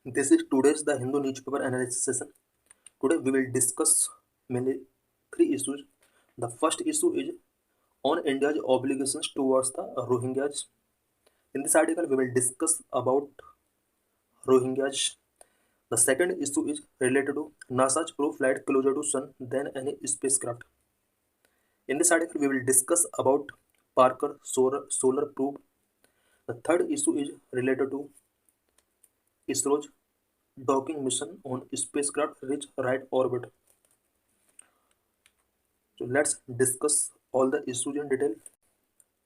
This is today's the Hindu newspaper analysis session. Today we will discuss mainly three issues. The first issue is on India's obligations towards the Rohingyas. In this article, we will discuss about Rohingyas. The second issue is related to NASA's proof flight closer to Sun than any spacecraft. In this article, we will discuss about Parker solar probe. The third issue is related to ISRO's docking mission on spacecraft reach right orbit. So let's discuss all the issues in detail.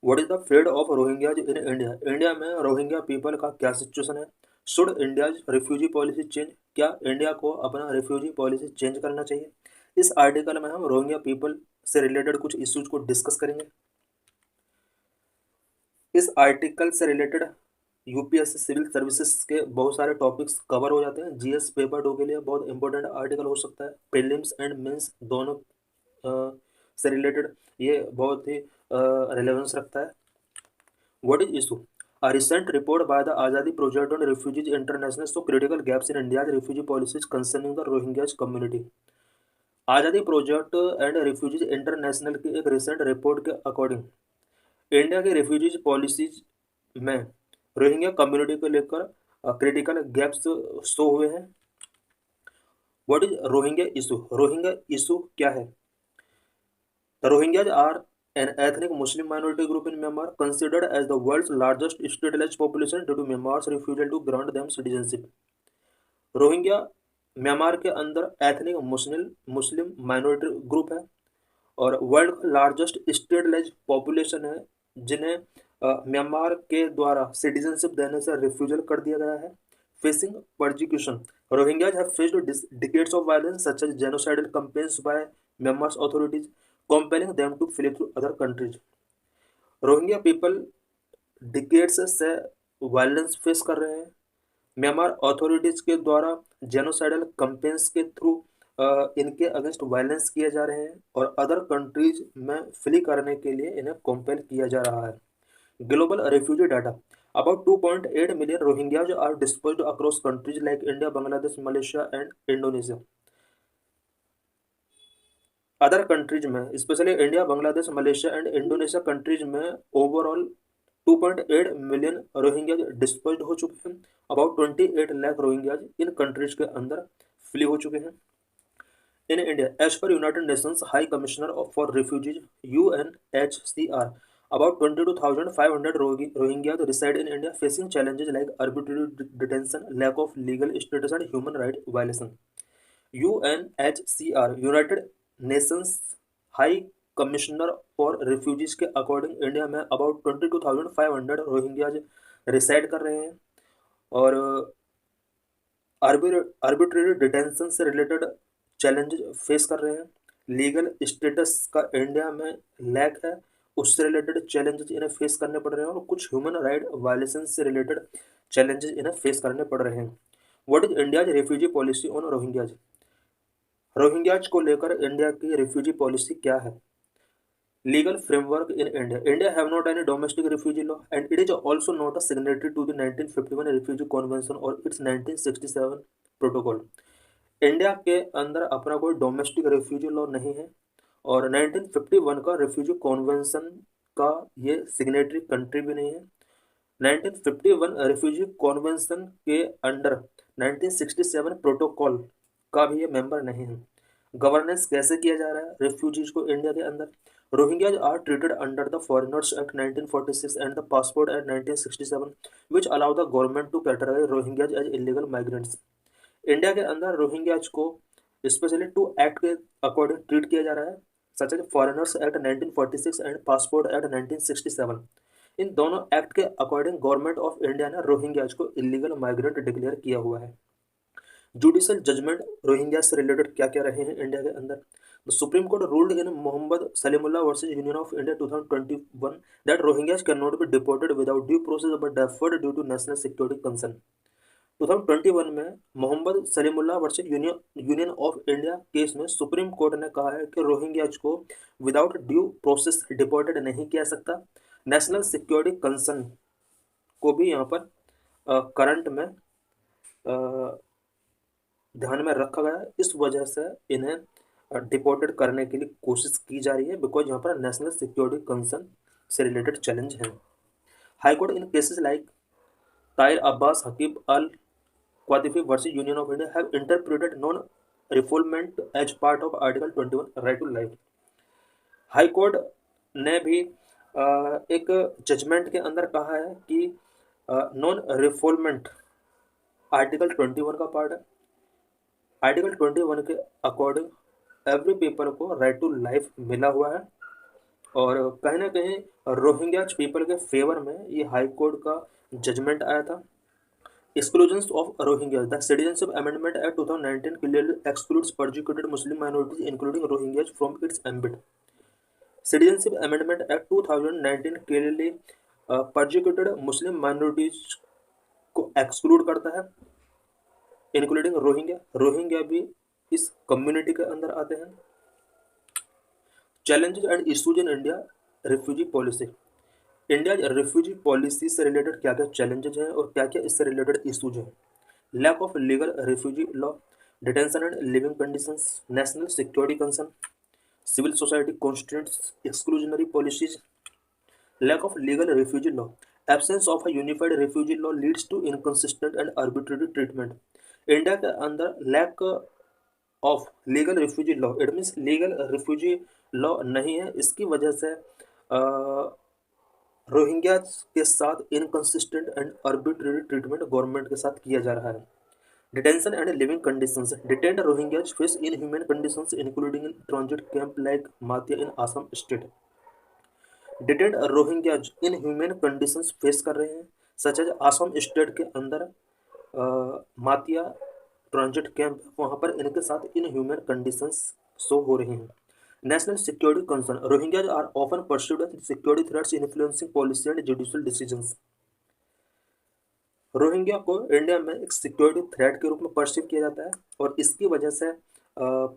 What is the fate of Rohingyas in India? India में Rohingya people का क्या situation है? Should India's refugee policy change? क्या India को अपना refugee policy change करना चाहिए? इस आर्टिकल में हम रोहिंग्या पीपल से रिलेटेड कुछ इश्यूज को डिस्कस करेंगे। इस आर्टिकल से रिलेटेड यूपीएससी सिविल सर्विसेज के बहुत सारे टॉपिक्स कवर हो जाते हैं। जीएस पेपर 2 के लिए बहुत इंपॉर्टेंट आर्टिकल हो सकता है। प्रीलिम्स एंड मेंस दोनों से रिलेटेड ये बहुत ही रेलेवेंस रखता है। What is issue? A recent report by the Azadi Project on Refugees International show critical gaps in India's refugee policies concerning the Rohingyas community. Azadi project and refugees international की एक recent report के according India की refugees policies में Rohingya community को लेकर critical gaps show हुए हैं। What is Rohingya issue? Rohingya issue क्या है? The Rohingyas are an ethnic Muslim minority group in Myanmar, considered as the world's largest stateless population due to Myanmar's refusal to grant them citizenship. Rohingya Myanmar के अंदर ethnic मुस्लिम minority group है और world का largest stateless population है, जिन्हें Myanmar के द्वारा citizenship देने से रिफ्यूजल कर दिया गया है। Facing persecution, Rohingyas have faced decades of violence such as genocidal campaigns by Myanmar's authorities compelling them to flee to other countries. Rohingya people decades से वायलेंस फेस कर रहे हैं। म्यांमार अथॉरिटीज के द्वारा जेनोसाइडल कैंपेन्स के through इनके against violence किए जा रहे हैं और अदर कंट्रीज में फ्ली करने के लिए इन्हें कंपेल किया जा रहा है। Global refugee data, about 2.8 million Rohingyas are dispersed across countries like India, Bangladesh, Malaysia and Indonesia. Other countries में specially India, Bangladesh, Malaysia and Indonesia countries में ओवरऑल 2.8 मिलियन रोहिंग्याज डिस्पर्स्ड हो चुके हैं। अबाउट 28 लाख रोहिंग्याज इन कंट्रीज के अंदर flee हो चुके हैं। In India, as per United Nations High Commissioner for refugees UNHCR, about 22,500 Rohingyas reside in India, facing challenges like arbitrary detention, lack of legal status and human rights violation. UNHCR, United Nations High Commissioner for refugees के according India में about 22,500 Rohingyas reside कर रहे हैं और arbitrary detention से related challenges face कर रहे हैं। लीगल स्टेटस का इंडिया में लैक है, उससे रिलेटेड चैलेंजेस इन्हें फेस करने पड़ रहे हैं और कुछ ह्यूमन राइट वायलेशन से रिलेटेड चैलेंजेस इन्हें फेस करने पड़ रहे हैं। What is India's refugee policy on Rohingyas? Rohingyas को लेकर इंडिया की रिफ्यूजी पॉलिसी क्या है? Legal framework in India, India have not any domestic refugee law and it is also not a signatory to the 1951 refugee convention और its 1967 protocol. India के अंदर अपना कोई डोमेस्टिक रिफ्यूजी लॉ नहीं है और 1951 का रिफ्यूजी कन्वेंशन का ये सिग्नेटरी कंट्री भी नहीं है। 1951 रिफ्यूजी कन्वेंशन के अंडर 1967 प्रोटोकॉल का भी ये मेंबर नहीं है। गवर्नेंस कैसे किया जा रहा है रिफ्यूजीज को इंडिया के अंदर? Rohingyas are treated under the foreigners act 1946 and the passport act 1967 which allow the government to categorise Rohingyas as illegal migrants. India के अंदर रोहिंग्याज को स्पेशली 2 एक्ट के अकॉर्डिंग ट्रीट किया जा रहा है, such as foreigners act 1946 and passport act 1967। इन दोनों एक्ट के अकॉर्डिंग गवर्नमेंट ऑफ इंडिया ने रोहिंग्याज को इलीगल माइग्रेंट डिक्लेयर किया हुआ है। जुडिशियल जजमेंट रोहिंग्या से रिलेटेड क्या क्या रहे हैं इंडिया के अंदर? The supreme court ruled in Mohammad Salimullah versus union of India 2021 that Rohingyas can not be deported without due process but deferred due to national security concern. 2021 में Mohammad Salimullah versus union of India case में supreme court ने कहा है कि Rohingyas को without due process deported नहीं किया सकता। नेशनल सिक्योरिटी कंसर्न को भी यहाँ पर करंट में ध्यान में रखा गया है। इस वजह से इन्हें डिपोर्टेड करने के लिए कोशिश की जा रही है, बिकॉज यहाँ पर नेशनल सिक्योरिटी कंसर्न से रिलेटेड चैलेंज है। High Court in cases like Tahir Abbas Haqib Al Qutaifi versus union of India have interpreted non refoulement as part of Article 21 right to life. High Court ने भी एक judgement के अंदर कहा है कि नॉन रिफॉल्वमेंट आर्टिकल 21 का पार्ट है। आर्टिकल 21 के अकॉर्डिंग एवरी पीपल को राइट टू लाइफ मिला हुआ है, और कहीं ना कहीं रोहिंग्या पीपल के फेवर में ये हाई कोर्ट का जजमेंट आया था। Exclusions of Rohingyas. The Citizenship Amendment Act 2019 clearly excludes persecuted Muslim minorities, including Rohingyas, from its ambit. Citizenship Amendment Act 2019 clearly persecuted Muslim minorities को exclude करता है, including Rohingya. Rohingya भी इस community के अंदर आते हैं। Challenges and issues in India refugee policy. India refugee policy से रिलेटेड क्या क्या चैलेंजेस हैं और क्या क्या इससे रिलेटेड इश्यूज हैं। Lack of legal refugee law, detention and living conditions, national security concern, civil society constituents, exclusionary policies, lack of legal refugee law, absence of a unified refugee law leads to inconsistent and arbitrary treatment. India के अंदर lack of legal refugee law, it means legal refugee law नहीं है, इसकी वजह से Rohingya के साथ inconsistent and arbitrary treatment government के साथ किया जा रहा है। Detention and living conditions, detained Rohingyas face inhuman conditions including in transit camp like Matia in Assam state. Detained Rohingyas inhuman conditions face कर रहे हैं, सच एज आसाम स्टेट के अंदर मातिया ट्रांजिट कैंप, वहाँ पर इनके साथ इनह्यूमन कंडीशंस शो हो रही हैं। National security concern, Rohingyas are often perceived as security threats influencing policy and judicial decisions. Rohingya को इंडिया में एक सिक्योरिटी थ्रेट के रूप में परसीव किया जाता है, और इसकी वजह से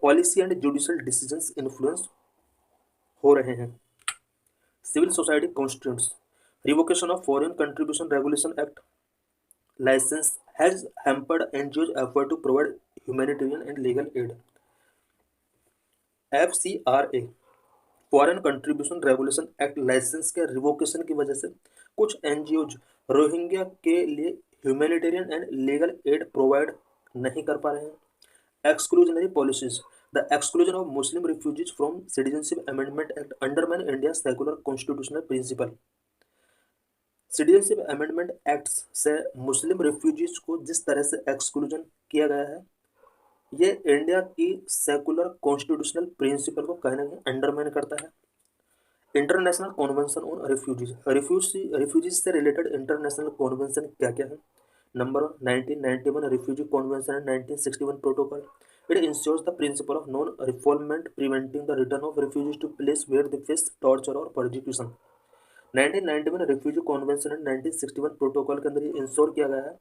policy and judicial decisions influence हो रहे हैं। Civil society constituents, revocation of foreign contribution regulation act licence has hampered NGOs effort to provide humanitarian and legal aid. FCRA foreign contribution regulation act licence के revocation की वजह से कुछ NGOs Rohingya के लिए humanitarian and legal aid provide नहीं कर पा रहे हैं। Exclusionary policies, the exclusion of Muslim refugees from citizenship amendment act undermine India secular constitutional principle. Citizenship amendment act से मुस्लिम रिफ्यूजीज को जिस तरह से एक्सक्लूजन किया गया है, ये इंडिया की सेकुलर कॉन्स्टिट्यूशनल प्रिंसिपल को कहीं ना कहीं अंडरमाइन करता है। International convention on refugees, refugees से रिलेटेड इंटरनेशनल कॉन्वेंशन क्या क्या है। Number 1, 1991 refugee convention and 1961 protocol. It ensures the principle of non refoulement, preventing the return of refugees to place where they face torture और persecution. 1991 refugee convention and 1961 protocol के अंदर ये ensure किया गया है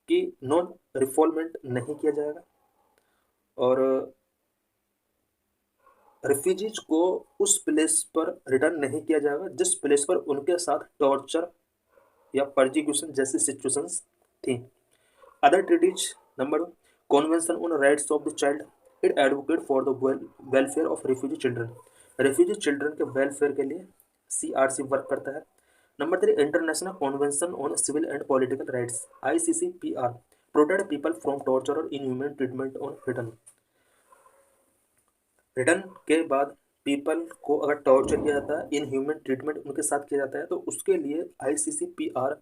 कि नॉन रिफॉल्वमेंट नहीं किया जाएगा, और रिफ्यूजीज को उस प्लेस पर रिटर्न नहीं किया जाएगा जिस प्लेस पर उनके साथ टॉर्चर या परसिक्यूशन जैसी सिचुएशंस थी। Other treaties, number 1, convention on rights of the child, it advocate for the welfare of refugee children, refugee children के वेलफेयर के लिए CRC वर्क करता है। Number 3, international convention on civil and political rights, ICCPR, protect people from torture और inhuman treatment on return. Return के बाद people को अगर टॉर्चर किया जाता है, इनह्यूमन ट्रीटमेंट उनके साथ किया जाता है, तो उसके लिए ICCPR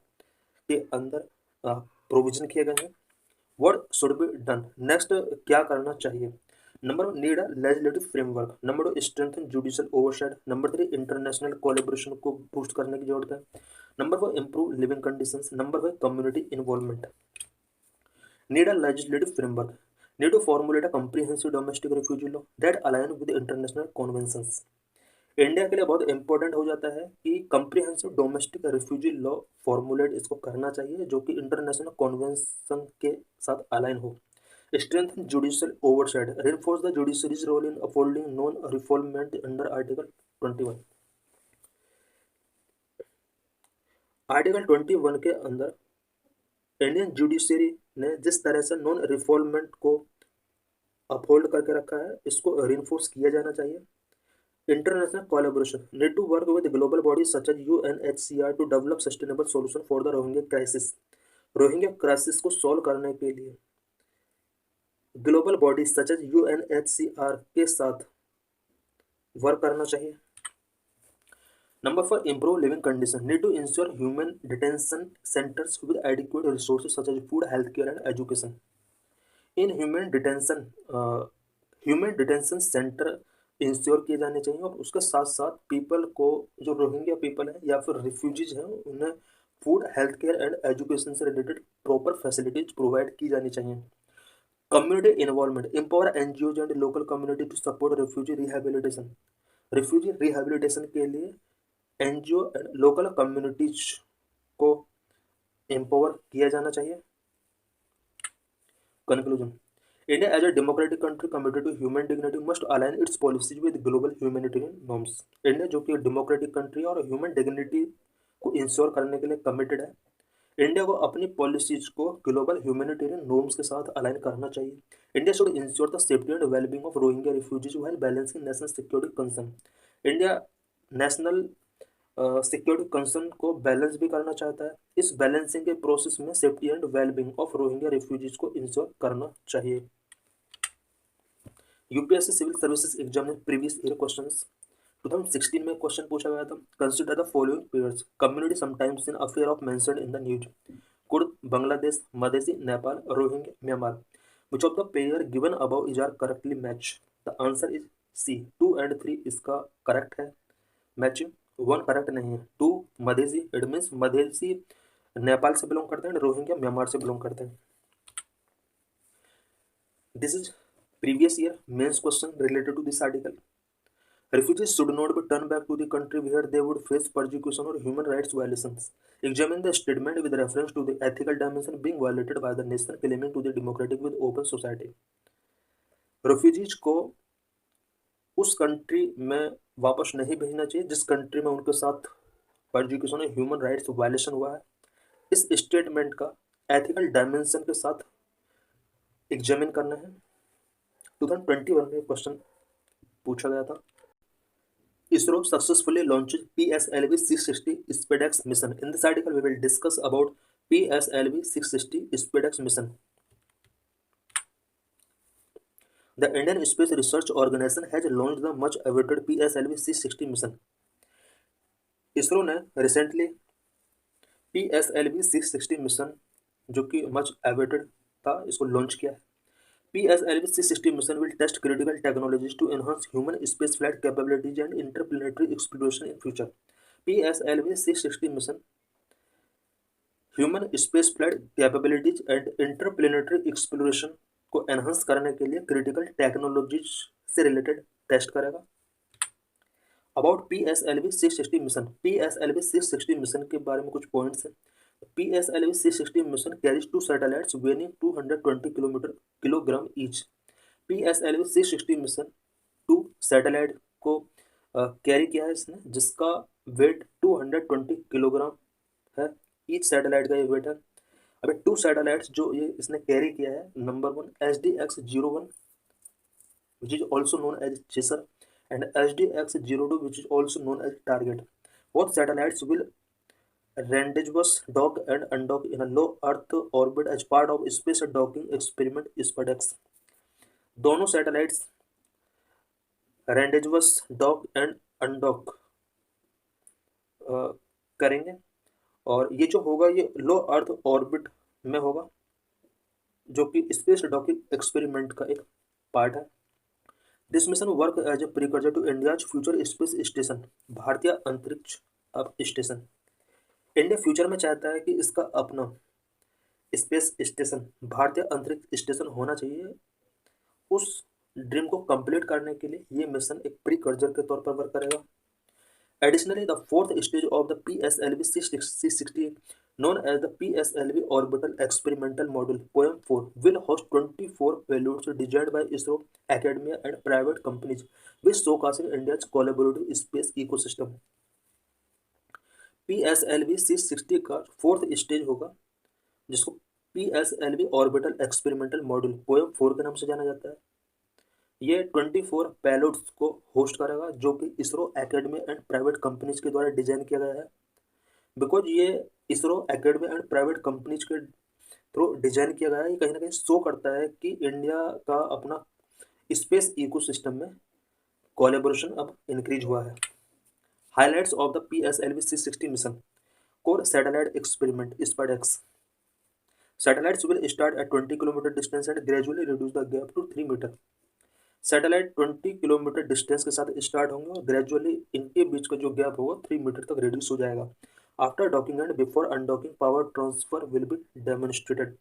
के अंदर प्रोविजन किए गए हैं। What should be done, next क्या करना चाहिए। Number 1, need a legislative framework. Number 2, strengthen judicial oversight. Number 3, international collaboration को बूस्ट करने की जरूरत है। Number 4, improve living conditions. Number 5, community involvement. Need a legislative framework, need to formulate a comprehensive domestic refugee law that align with international conventions। India के लिए बहुत important हो जाता है कि comprehensive domestic refugee law formulate इसको करना चाहिए जो कि इंटरनेशनल कन्वेंशन के साथ अलाइन हो। Strengthen judicial oversight, reinforce the judiciary's role in upholding non refoulement under Article 21। Article 21 के अंदर इंडियन जुडिशरी ने जिस तरह से नॉन रिफॉल्वमेंट को अपहोल्ड करके रखा है, इसको रिइंफोर्स किया जाना चाहिए। International collaboration need to work with global bodies such as UNHCR to develop sustainable solution for the Rohingya crisis. Rohingya crisis को सॉल्व करने के लिए global bodies such as UNHCR के साथ वर्क करना चाहिए। Number 4, improve living condition need to ensure human detention centers with adequate resources such as food, healthcare and education. In human detention centre ensure किए जाने चाहिए और उसके साथ साथ पीपल को, जो रोहिंग्या पीपल है या फिर रिफ्यूजीज हैं, उन्हें food, health care and education से रिलेटेड प्रॉपर फैसिलिटीज प्रोवाइड की जानी चाहिए। Community involvement empower NGOs and local community to support refugee rehabilitation. Refugee rehabilitation के लिए एनजीओ एंड लोकल कम्युनिटीज को एम्पावर किया जाना चाहिए। Conclusion, India as a democratic country committed to human dignity must align its policies with global humanitarian norms. India जो कि democratic country और human dignity को इंश्योर करने के लिए कमिटेड है, इंडिया को अपनी पॉलिसीज को ग्लोबल ह्यूमैनिटेरियन नॉर्म्स के साथ अलाइन करना चाहिए। India should ensure the safety and wellbeing of Rohingya refugees while balancing national security concern. India national security concern को बैलेंस भी करना चाहता है। इस बैलेंसिंग के प्रोसेस में safety and wellbeing of Rohingya refugees को इंश्योर करना चाहिए। यूपीएससी सिविल सर्विसेज एग्जाम में प्रीवियस ईयर क्वेश्चंस 2016 में क्वेश्चन पूछा गया था। Consider the following pairs community sometimes in affair of mentioned in the news. Kurd, Bangladesh, Madhesi, Nepal, Rohingya, Myanmar. Which of the pair given above is are correctly match? The answer is C, 2 and 3 इसका correct है। Matching 1 correct नहीं है। 2 Madhesi, it means Madhesi Nepal से belong करते हैं, Rohingya Myanmar से belong करते हैं। This is previous year mains question related to this article. Refugees should not be turned back to the country where they would face persecution or human rights violations. Examine the statement with reference to the ethical dimension being violated by the nation claiming to be democratic with open society. Refugees को उस country में वापस नहीं भेजना चाहिए जिस country में उनके साथ परसिक्यूशन और ह्यूमन राइट्स वायलेशन हुआ है। इस स्टेटमेंट का एथिकल डायमेंशन के साथ एग्जामिन करना है। 2021 में क्वेश्चन पूछा गया था। ISRO successfully launched PSLV 660 SpaceX mission. In this article, we will discuss about PSLV 660 SpaceX mission. The Indian Space Research Organization has launched the much-awaited PSLV 660 mission. ISRO ने recently PSLV 660 mission, जो कि much awaited था, इसको launch किया है। PSLV 660 mission will test critical technologies to enhance human spaceflight capabilities and interplanetary exploration in future. PSLV 660 mission human spaceflight capabilities and interplanetary exploration को enhance करने के लिए क्रिटिकल टेक्नोलॉजीज से रिलेटेड टेस्ट करेगा। About PSLV 660 mission, PSLV 660 mission के बारे में कुछ पॉइंट्स हैं। PSLV 660 mission carries 2 satellites weighing 220 kilogram each. PSLV 660 mission 2 satellite को कैरी किया है इसने, जिसका वेट 220 किलोग्राम है। ईच सैटेलाइट का ये वेट है। अभी 2 सैटेलाइट्स जो ये इसने कैरी किया है, number 1 SDX-01 which is also known as Chaser and SDX-02 which is also known as Target. Both satellites will rendezvous, dock and undock in a low Earth orbit as part of space docking experiment SpaceX. दोनों satellites rendezvous, dock and undock करेंगे और ये जो होगा ये लो earth orbit में होगा, जो कि स्पेस डॉकिंग एक्सपेरिमेंट का एक पार्ट है। This mission work as a precursor to India's future space station, Bharatiya Antariksh station. India future में चाहता है कि इसका अपना space station, Bharatiya Antariksh station होना चाहिए। उस ड्रीम को कंप्लीट करने के लिए ये मिशन एक प्रीकर्सर के तौर पर वर्क करेगा। Additionally, the fourth stage of the PSLV 660, known as the PSLV Orbital Experimental Module POEM-4, will host 24 payloads designed by ISRO, academia, and private companies, with showcasing India's collaborative space ecosystem. PSLV 660 का fourth stage होगा, जिसको PSLV orbital experimental module poem 4 के नाम से जाना जाता है। ये 24 पेलोड्स को होस्ट करेगा जो कि ISRO academy and private companies के द्वारा डिजाइन किया गया है। बिकॉज ये ISRO academy and private companies के थ्रू डिजाइन किया गया है, ये कहीं ना कहीं शो करता है कि इंडिया का अपना स्पेस इकोसिस्टम में कोलैबोरेशन अब इंक्रीज हुआ है। Highlights of the PSLV C60 mission core satellite experiment SPADEX। Satellites will start at 20 km distance and gradually reduce the gap to 3 metre. Satellite 20 kilometre distance के साथ start होंगे और gradually इनके बीच का जो गैप होगा 3 मीटर तक रिड्यूस हो जाएगा। After docking and before undocking power transfer will be demonstrated.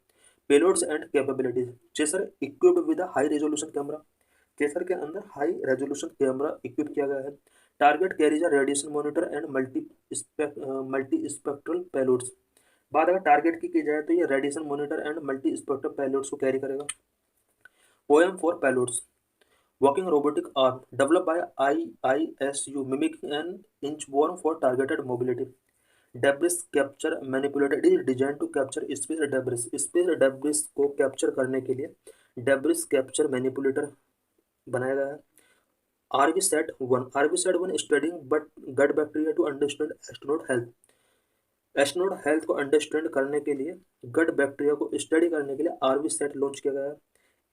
Payloads and capabilities. Chaser equipped with high resolution camera. Chaser के अंदर हाई रेजोल्यूशन कैमरा इक्विप किया गया है। Target carries radiation monitor and multi spectral payloads. बात अगर target की जाए तो ये radiation monitor and multi spectral payloads को कैरी करेगा। Poem for payloads. Walking robotic arm developed by IISU mimicking an inchworm for targeted mobility. Debris capture manipulator is designed to capture space debris. Space debris को capture करने के लिए debris capture manipulator बनाया गया है। RBSat-1 studying but gut bacteria to understand astronaut health. Astronaut health को understand करने के लिए गट बैक्टीरिया को स्टडी करने के लिए RBSat लॉन्च किया गया है।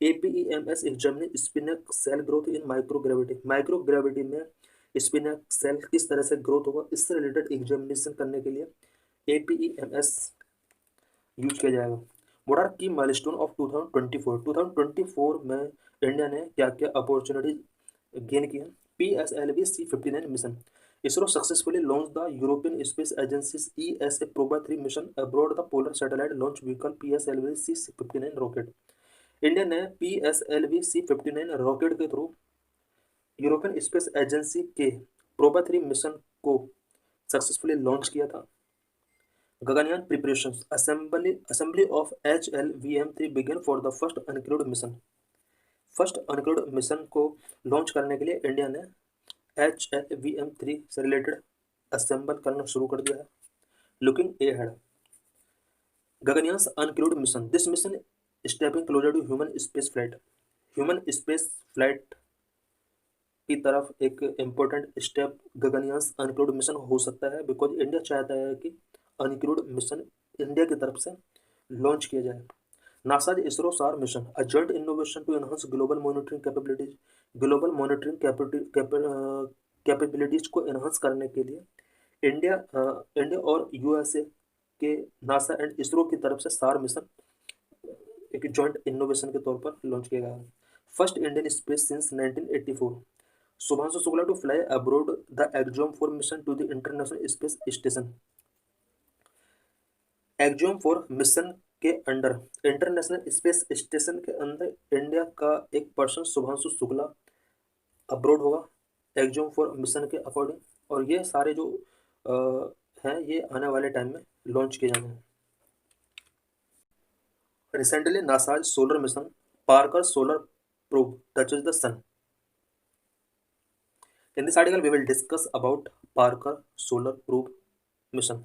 APEMS examining spinach cell growth in microgravity. Microgravity में स्पिनक सेल किस तरह से ग्रोथ होगा इससे रिलेटेड एग्जामिनेशन करने के लिए APEMS यूज किया जाएगा। व्हाट आर की माइलस्टोन ऑफ 2024 में इंडिया ने क्या क्या अपॉर्चुनिटी गेन की है। PSLV C59 mission. ISRO successfully launched the European Space Agency's ESA Proba-3 mission aboard the Polar Satellite Launch Vehicle PSLV C59 rocket। India ने PSLV C59 रॉकेट के through European space agency के Proba three mission को successfully launch किया था। Gaganyaan preparations. Assembly of HLVM-3 began for the first uncrewed mission. First uncrewed mission को launch करने के लिए इंडिया ने HLVM-3 से रिलेटेड असेंबल करना शुरू कर दिया है। Looking ahead. Gaganyaan uncrewed mission. This mission stepping closer to human space flight. Human space flight की तरफ एक important step Gaganyaan uncrewed mission हो सकता है बिकॉज इंडिया चाहता है कि अनक्रूड मिशन इंडिया की तरफ से लॉन्च किया जाए। NASA ISRO SAR mission a joint innovation to enhance global monitoring capabilities. Global monitoring capabilities को एनहांस करने के लिए इंडिया और USA के नासा एंड इसरो की तरफ से सार मिशन एक जॉइंट इनोवेशन के तौर पर लॉन्च किया गया है। First Indian space since 1984। Shubhanshu Shukla to fly abroad the Axiom four mission to the International Space Station. Axiom four mission के अंडर इंटरनेशनल स्पेस स्टेशन के अंदर इंडिया का एक पर्सन शुभांशु शुक्ला अब्रोड होगा एक्सॉम-4 मिशन के अकॉर्डिंग और ये सारे जो हैं ये आने वाले टाइम में लॉन्च किए जाने हैं। Recently, NASA's solar mission Parker Solar Probe touches the sun. In this article, we will discuss about Parker Solar Probe mission.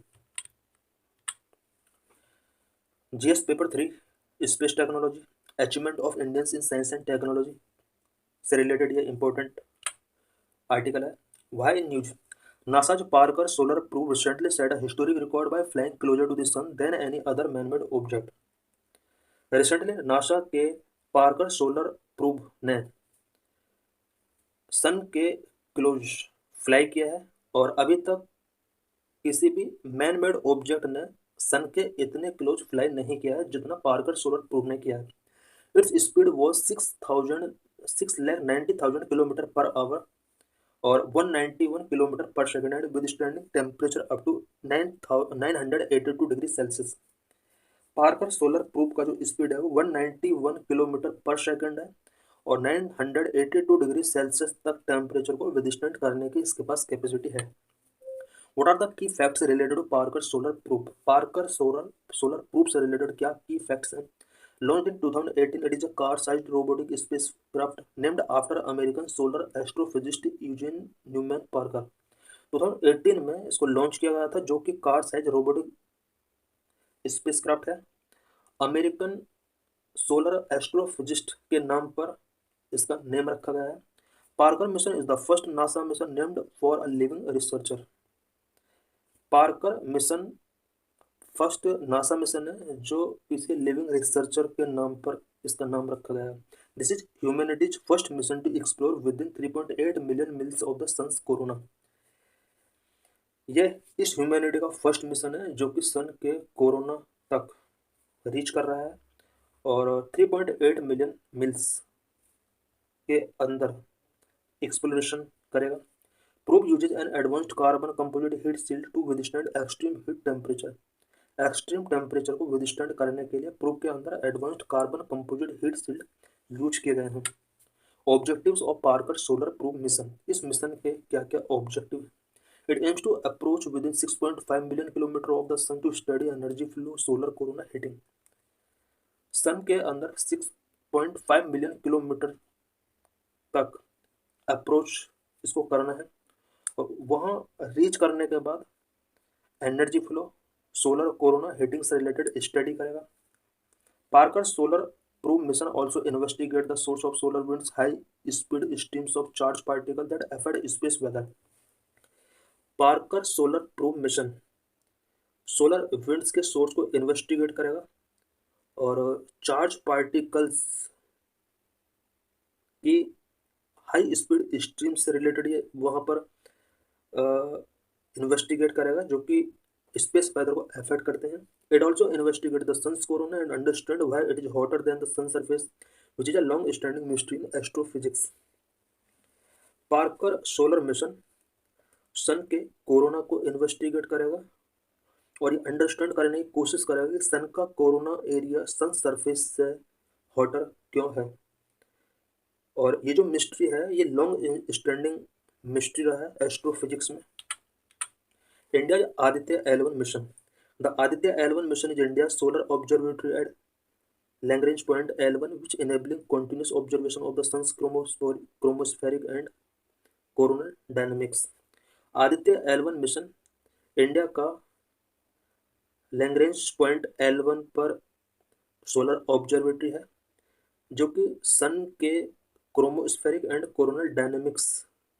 GS Paper 3 Space Technology Achievement of Indians in Science and Technology से related ये important article है। Why in news? NASA's Parker Solar Probe recently set a historic record by flying closer to the sun than any other man-made object. Recently NASA के Parker solar proof ने सन के close fly किया है और अभी तक किसी भी मैन मेड ऑब्जेक्ट ने सन के इतने क्लोज फ्लाई नहीं किया है जितना पार्कर सोलर प्रूब ने किया है। Its speed was 6,90,000 kilometre per hour और 191 kilometre per second and with standing temperature up to 982 degree Celsius. Parker solar probe का जो स्पीड है वो 191 किलोमीटर पर सेकंड है और 982 डिग्री सेल्सियस तक टेम्परेचर को विदस्टैंड करने की इसके पास कैपेसिटी है। What are the key facts related to Parker solar Probe. Parker solar Probe से रिलेटेड क्या की फैक्ट्स हैं। Launch in 2018 it is a car sized robotic spacecraft named after American solar astrophysicist Eugene Newman Parker. 2018 में इसको launch किया गया था जो कि कार साइज रोबोटिक स्पेसक्राफ्ट है अमेरिकन सोलर एस्ट्रोफिजिस्ट के नाम पर इसका नेम रखा गया है। Parker mission is the first NASA mission named for a living researcher. Parker mission first NASA mission है जो किसी लिविंग रिसर्चर के नाम पर इसका नाम रखा गया है। This is humanity's first mission to explore within 3.8 million miles of the sun's corona. यह इस ह्यूमैनिटी का फर्स्ट मिशन है जो कि सन के कोरोना तक रीच कर रहा है और 3.8 मिलियन मील्स के अंदर एक्सप्लोरेशन करेगा। Probe uses an advanced carbon composite heat shield to withstand extreme heat temperature. Extreme temperature को विदस्टैंड करने के लिए प्रोब के अंदर advanced carbon composite heat shield use किए गए हैं। Objectives of Parker solar probe mission. इस मिशन के क्या क्या ऑब्जेक्टिव है? It aims to approach within 6.5 million kilometer of the sun to study energy flow solar corona heating। सन के अंदर 6.5 मिलियन किलोमीटर तक अप्रोच इसको करना है और वहाँ रीच करने के बाद energy flow solar corona heating से रिलेटेड स्टडी करेगा। Parker solar probe mission also investigate the source of solar winds high speed streams of charge particle that affect space weather. Parker solar probe mission solar winds के source को investigate करेगा और charge particles की high speed stream से related ये वहाँ पर investigate करेगा जो कि स्पेस वेदर को अफेक्ट करते हैं। It also investigate the sun's corona and understand why it is hotter than the sun surface which is a long standing mystery in astrophysics. Parker Solar mission sun के corona को investigate करेगा और ये understand करने की कोशिश करेगा कि सन का कोरोना एरिया सन सरफेस से हॉटर क्यों है। और ये जो मिस्ट्री है ये लॉन्ग स्टैंडिंग मिस्ट्री रहा है एस्ट्रोफिजिक्स में। India Aditya L1 mission. The Aditya L1 mission is India solar observatory at Lagrange point L1 which enabling continuous observation of the sun's chromospheric and coronal dynamics. Aditya L1 mission India का Lagrange point L1 पर solar observatory है जो कि sun के chromospheric and coronal dynamics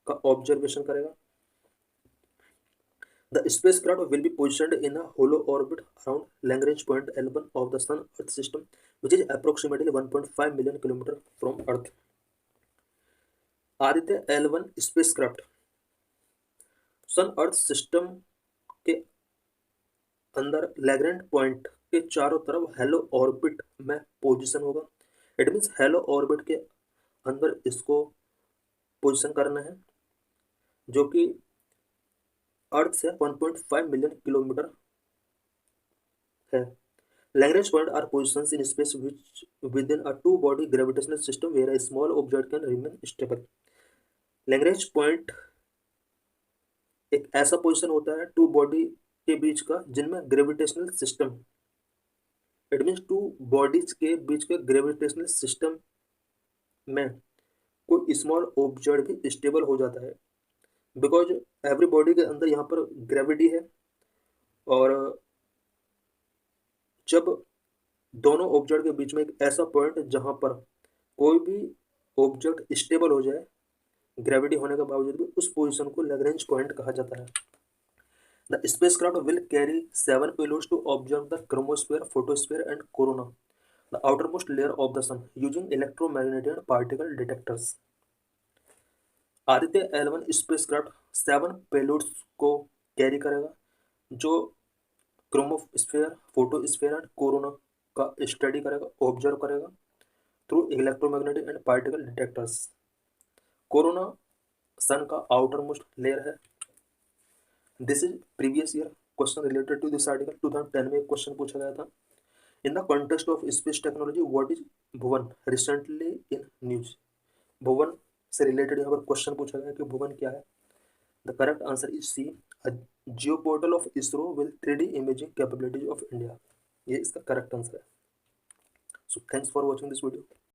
का observation करेगा। The spacecraft will be positioned in a hollow orbit around Lagrange point L1 of the Sun-Earth system, which is approximately 1.5 million kilometers from Earth. Aditya L1 spacecraft sun Earth system के अंदर Lagrange point के चारों तरफ halo orbit में position होगा। It means halo orbit के अंदर इसको पोजीशन करना है जो कि अर्थ से 1.5 मिलियन किलोमीटर है। Lagrange point are positions in space which within a two body gravitational system where a small object can remain stable. Lagrange point एक ऐसा पोजीशन होता है टू बॉडी के बीच का जिनमें gravitational system, it means two bodies के बीच के gravitational system में कोई स्मॉल ऑब्जेक्ट भी स्टेबल हो जाता है बिकॉज एवरी बॉडी के अंदर यहाँ पर ग्रेविटी है और जब दोनों ऑब्जेक्ट के बीच में एक ऐसा पॉइंट जहाँ पर कोई भी ऑब्जेक्ट स्टेबल हो जाए ग्रेविटी होने के बावजूद भी, उस पोजीशन को लैग्रेंज पॉइंट कहा जाता है। The spacecraft will carry 7 payloads to observe the chromosphere, photosphere and corona, the outermost layer of the sun, using electromagnetic and particle detectors. Aditya L1 spacecraft 7 payloads को कैरी करेगा जो क्रोमोस्फेयर, फोटोस्फेयर एंड कोरोना का study करेगा, observe करेगा through electromagnetic and particle detectors. Corona sun का outermost layer है। This is previous year question related to this article. 2010 में एक क्वेश्चन पूछा गया था। In the context of space technology what is Bhuvan recently in news. Bhuvan से रिलेटेड यहाँ पर क्वेश्चन पूछा गया कि भुवन क्या है। The correct answer is C, a geoportal of ISRO with 3D imaging capabilities of India. ये इसका करेक्ट आंसर है। So thanks for watching this video.